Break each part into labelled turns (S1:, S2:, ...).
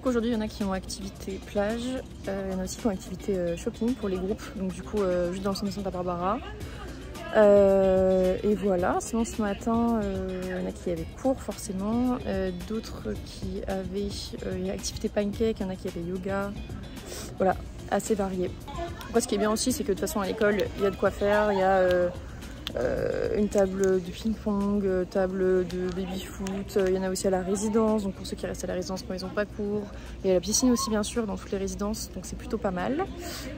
S1: coup aujourd'hui il y en a qui ont activité plage, il y en a aussi qui ont activité shopping pour les groupes, donc du coup juste dans le centre de Santa Barbara. Et voilà, sinon ce matin il y en a qui avaient cours forcément, d'autres qui avaient activité pancake, il y en a qui avaient yoga, voilà, assez varié. Après ce qui est bien aussi c'est que de toute façon à l'école il y a de quoi faire, il y a une table de ping-pong, table de baby-foot, il y en a aussi à la résidence, donc pour ceux qui restent à la résidence quand ils n'ont pas cours. Il y a la piscine aussi bien sûr dans toutes les résidences, donc c'est plutôt pas mal.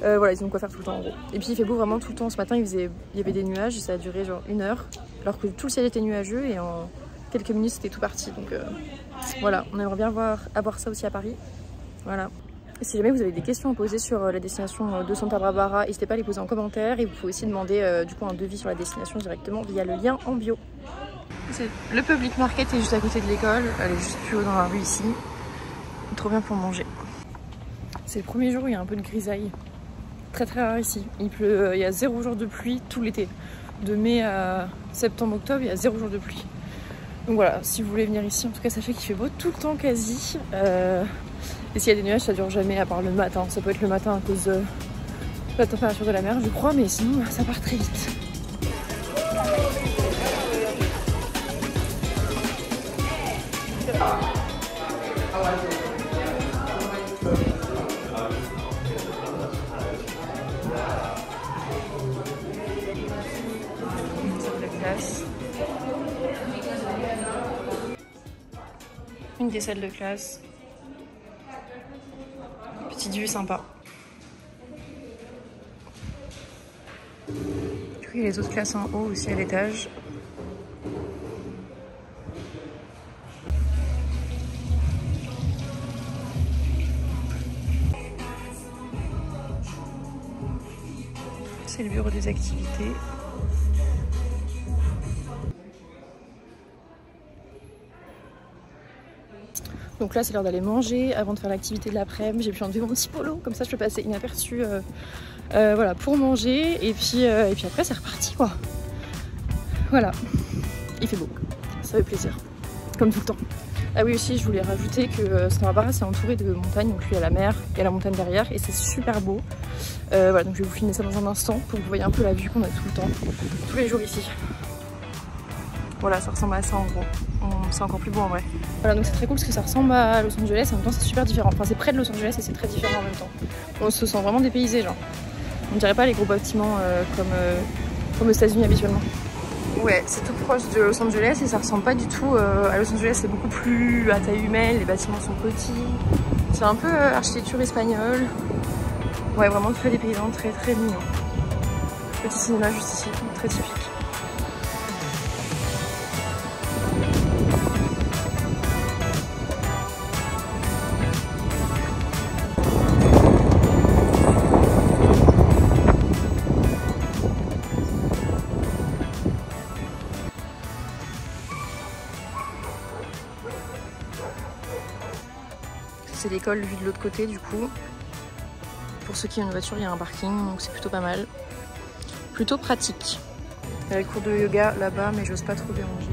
S1: Voilà, ils ont quoi faire tout le temps en gros. Et puis il fait beau vraiment tout le temps, ce matin il y avait des nuages et ça a duré genre 1 heure, alors que tout le ciel était nuageux et en quelques minutes c'était tout parti. Donc voilà, on aimerait bien avoir ça aussi à Paris. Voilà. Si jamais vous avez des questions à poser sur la destination de Santa Barbara, n'hésitez pas à les poser en commentaire et vous pouvez aussi demander du coup un devis sur la destination directement via le lien en bio. Le public market est juste à côté de l'école, elle est juste plus haut dans la rue ici. Trop bien pour manger. C'est le premier jour où il y a un peu de grisaille. Très très rare ici. Il pleut, il y a 0 jour de pluie tout l'été. De mai à septembre-octobre, il y a 0 jour de pluie. Donc voilà, si vous voulez venir ici, en tout cas ça fait qu'il fait beau tout le temps quasi. Et s'il y a des nuages, ça dure jamais à part le matin. Ça peut être le matin à cause de la température de la mer, je crois, mais sinon ça part très vite. Une des salles de classe. Petite vue sympa. Du coup, il y a les autres classes en haut aussi à l'étage. C'est le bureau des activités. Donc là c'est l'heure d'aller manger avant de faire l'activité de l'après-midi. J'ai pu enlever mon petit polo, comme ça je peux passer inaperçu voilà, pour manger. Et puis après c'est reparti quoi. Voilà, il fait beau, ça fait plaisir, comme tout le temps. Ah oui aussi je voulais rajouter que Santa Barbara c'est entouré de montagnes, donc il y a la mer, il y a la montagne derrière et c'est super beau. Voilà, donc je vais vous filmer ça dans un instant pour que vous voyez un peu la vue qu'on a tout le temps, tous les jours ici. Voilà, ça ressemble à ça en gros. C'est encore plus beau en vrai. Voilà, donc c'est très cool parce que ça ressemble à Los Angeles et en même temps c'est super différent. Enfin c'est près de Los Angeles et c'est très différent en même temps. On se sent vraiment dépaysé genre. On dirait pas les gros bâtiments comme aux États-Unis habituellement. Ouais, c'est tout proche de Los Angeles et ça ressemble pas du tout à Los Angeles. C'est beaucoup plus à taille humaine, les bâtiments sont petits. C'est un peu architecture espagnole. Ouais, vraiment très dépaysant, très très mignon. Petit cinéma juste ici, très typique. C'est l'école vue de l'autre côté du coup. Pour ceux qui ont une voiture, il y a un parking, donc c'est plutôt pas mal. Plutôt pratique. Il y a le cours de yoga là-bas, mais j'ose pas trop déranger.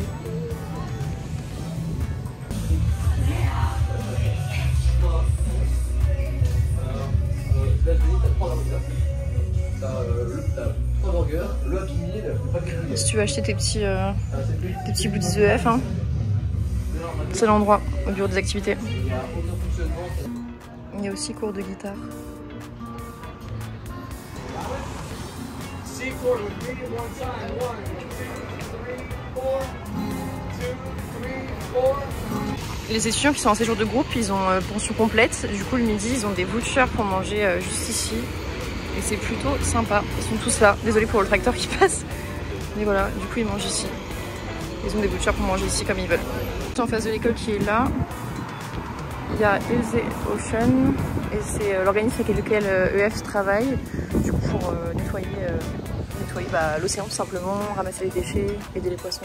S1: Si tu veux acheter tes petits bouts d'EF, hein, c'est l'endroit au bureau des activités. Il y a aussi cours de guitare. Les étudiants qui sont en séjour de groupe, ils ont pension complète. Du coup, le midi, ils ont des vouchers pour manger juste ici. Et c'est plutôt sympa. Ils sont tous là. Désolée pour le tracteur qui passe. Mais voilà, du coup, ils mangent ici. Ils ont des vouchers pour manger ici comme ils veulent. En face de l'école qui est là, il y a Eze Ocean. Et c'est l'organisme avec lequel EF travaille. Du coup, pour nettoyer l'océan tout simplement, ramasser les déchets, aider les poissons.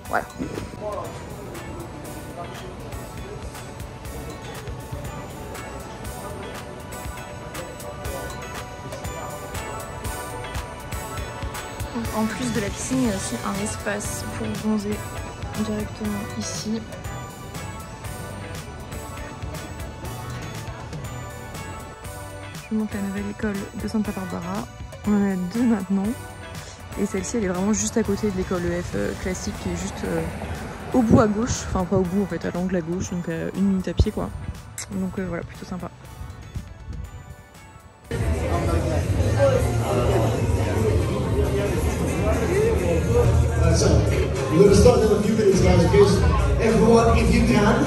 S1: Voilà. En plus de la piscine, il y a aussi un espace pour bronzer directement ici. je vous montre la nouvelle école de Santa Barbara. On en a deux maintenant. Et celle-ci, elle est vraiment juste à côté de l'école EF classique, qui est juste au bout à gauche. Enfin, pas au bout en fait, à l'angle à gauche, donc à 1 minute à pied quoi. Donc voilà, plutôt sympa.
S2: So, we're going to start in a few minutes, guys, because everyone, if you can,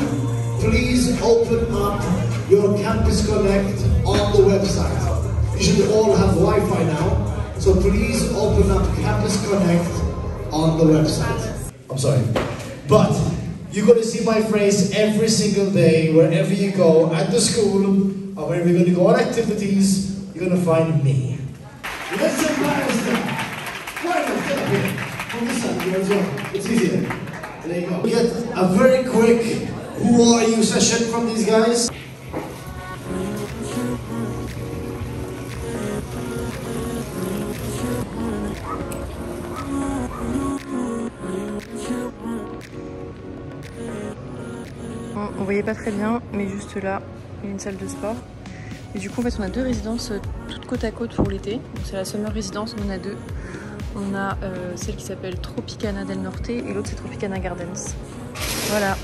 S2: please open up your Campus Connect on the website. You should all have Wi-Fi now, so please open up Campus Connect on the website. I'm sorry, but you're going to see my face every single day, wherever you go, at the school, or wherever you're going to go on activities, you're going to find me. Let's embarrass them. Right, let's get up here. On this side, you as well. It's easier. There you go. Get a very quick who are you session from these guys.
S1: Bon, on voyait pas très bien, mais juste là, il y a une salle de sport. Et du coup, en fait, on a deux résidences toutes côte à côte pour l'été. Donc c'est la Summer Résidence, on en a deux. On a celle qui s'appelle Tropicana del Norte et l'autre c'est Tropicana Gardens. Voilà.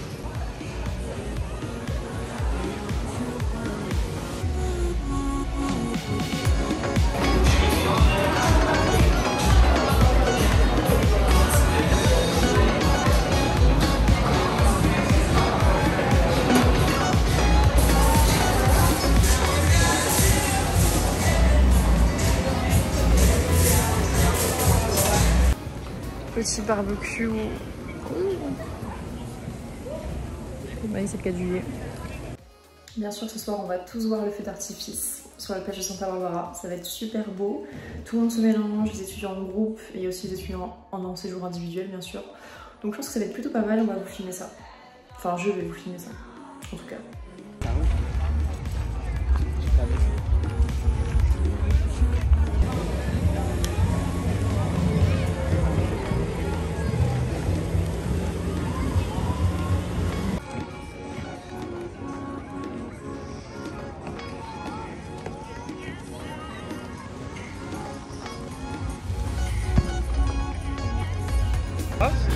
S1: Petit barbecue. Bah, c'est le 4 juillet. Bien sûr, ce soir, on va tous voir le feu d'artifice sur la plage de Santa Barbara. Ça va être super beau. Tout le monde se mélange, les étudiants en groupe et aussi les étudiants en séjour individuel, bien sûr. Donc, je pense que ça va être plutôt pas mal. On va vous filmer ça. Enfin, je vais vous filmer ça. En tout cas.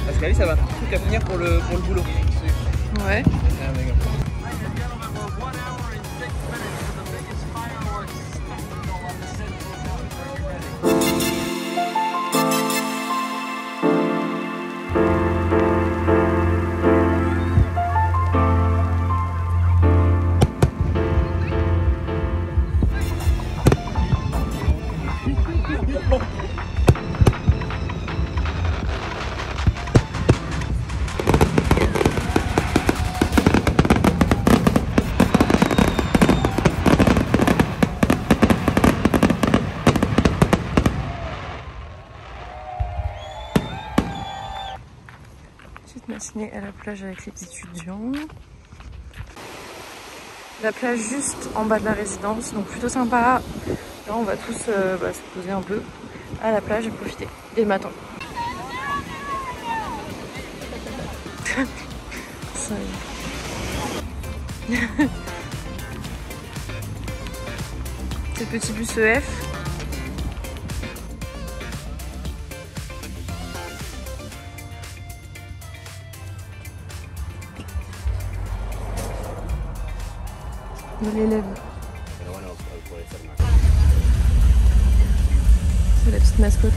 S3: Parce qu'Alice, ça va un truc à finir pour le boulot.
S1: Ouais. Petite matinée à la plage avec les étudiants. La plage juste en bas de la résidence, donc plutôt sympa. Là on va tous se poser un peu à la plage et profiter dès le matin. Ça y est. Ces petits bus EF. De l'élève. C'est la petite mascotte.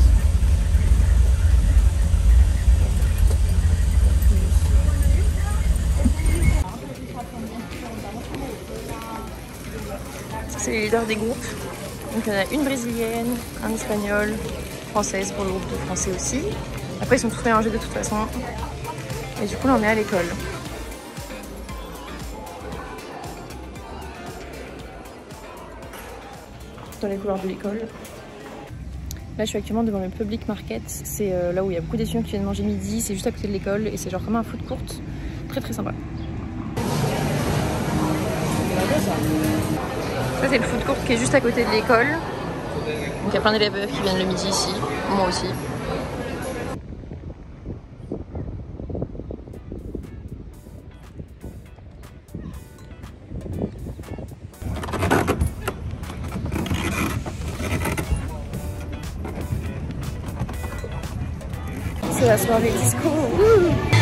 S1: C'est les leaders des groupes. Donc il y en a une brésilienne, un espagnol, française pour le groupe de français aussi. Après ils sont tous mélangés de toute façon. Et du coup là on est à l'école. Dans les couloirs de l'école. Là je suis actuellement devant le Public Market, c'est là où il y a beaucoup d'étudiants qui viennent manger midi, c'est juste à côté de l'école et c'est genre comme un food court, très très sympa. Ça c'est le food court qui est juste à côté de l'école, donc il y a plein d'élèves qui viennent le midi ici, moi aussi. de la soirée disco. Wouh.